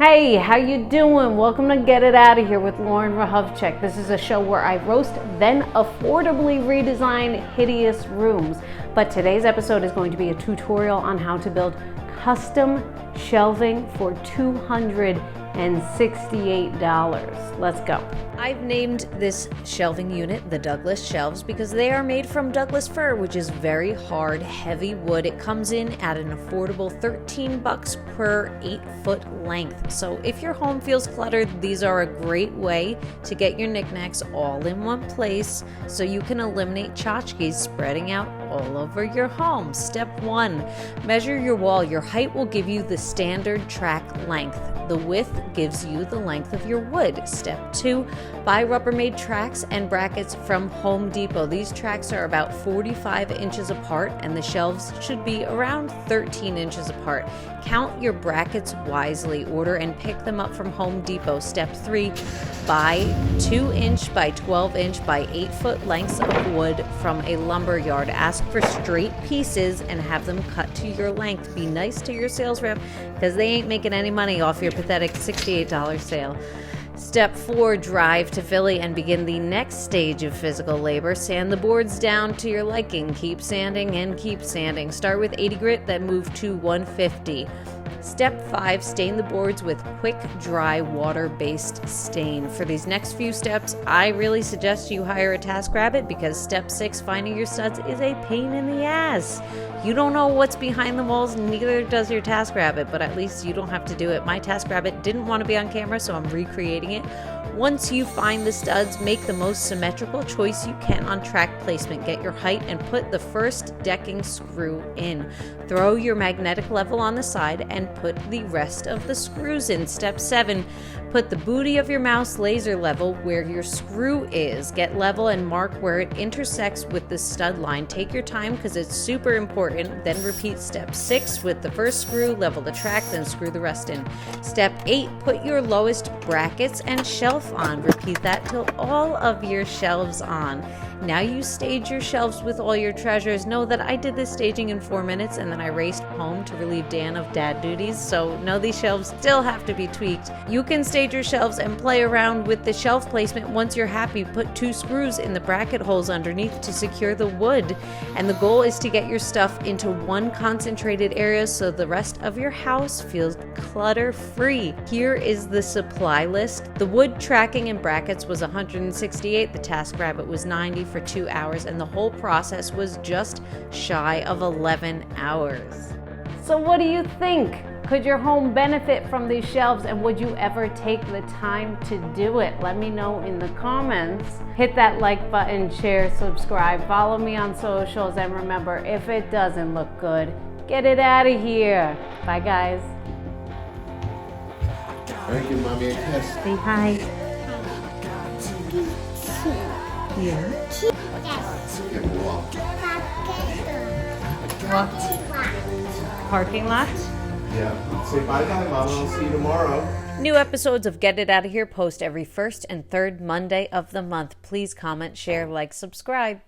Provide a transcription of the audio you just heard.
Hey, how you doing? Welcome to Get It Out of Here with Lauren Rahovchek. This is a show where I roast, then affordably redesign hideous rooms. But today's episode is going to be a tutorial on how to build custom shelving for $268. Let's go. I've named this shelving unit the Douglas shelves because they are made from Douglas fir, which is very hard, heavy wood. It comes in at an affordable $13 per 8-foot length. So if your home feels cluttered, these are a great way to get your knickknacks all in one place so you can eliminate tchotchkes spreading out all over your home. Step 1, measure your wall. Your height will give you the standard track length. The width gives you the length of your wood. Step 2, buy Rubbermaid tracks and brackets from Home Depot. These tracks are about 45 inches apart and the shelves should be around 13 inches apart. Count your brackets wisely. Order and pick them up from Home Depot. Step 3, buy 2-inch by 12-inch by 8-foot lengths of wood from a lumber yard. Ask for straight pieces and have them cut to your length. Be nice to your sales rep because they ain't making any money off your pathetic $68 sale. Step 4, drive to Philly and begin the next stage of physical labor. Sand the boards down to your liking. Keep sanding and keep sanding. Start with 80 grit, then move to 150. Step 5, stain the boards with quick, dry, water-based stain. For these next few steps, I really suggest you hire a TaskRabbit because step 6, finding your studs, is a pain in the ass. You don't know what's behind the walls, neither does your TaskRabbit, but at least you don't have to do it. My TaskRabbit didn't want to be on camera, so I'm recreating it. Once you find the studs, make the most symmetrical choice you can on track placement. Get your height and put the first decking screw in. Throw your magnetic level on the side and put the rest of the screws in. Step 7, put the booty of your mouse laser level where your screw is. Get level and mark where it intersects with the stud line. Take your time because it's super important. Then repeat step 6 with the first screw, level the track, then screw the rest in. Step 8, put your lowest brackets and shelf on. Repeat that till all of your shelves on. Now you stage your shelves with all your treasures. Know that I did this staging in 4 minutes and then I raced home to relieve Dan of dad duties, so no, these shelves still have to be tweaked. You can stage your shelves and play around with the shelf placement. Once you're happy, put 2 screws in the bracket holes underneath to secure the wood. And the goal is to get your stuff into one concentrated area so the rest of your house feels clutter-free. Here is the supply list. The wood tracking and brackets was $168, the TaskRabbit was $90 for 2 hours, and the whole process was just shy of 11 hours. So what do you think? Could your home benefit from these shelves, and would you ever take the time to do it? Let me know in the comments. Hit that like button, share, subscribe, follow me on socials, and remember, if it doesn't look good, get it out of here. Bye guys. Thank you, Mommy, a kiss. Say hi. Yeah. What? Parking lot? Yeah. Say bye-bye, Mama. I'll see you tomorrow. New episodes of Get It Out of Here post every first and third Monday of the month. Please comment, share, like, subscribe.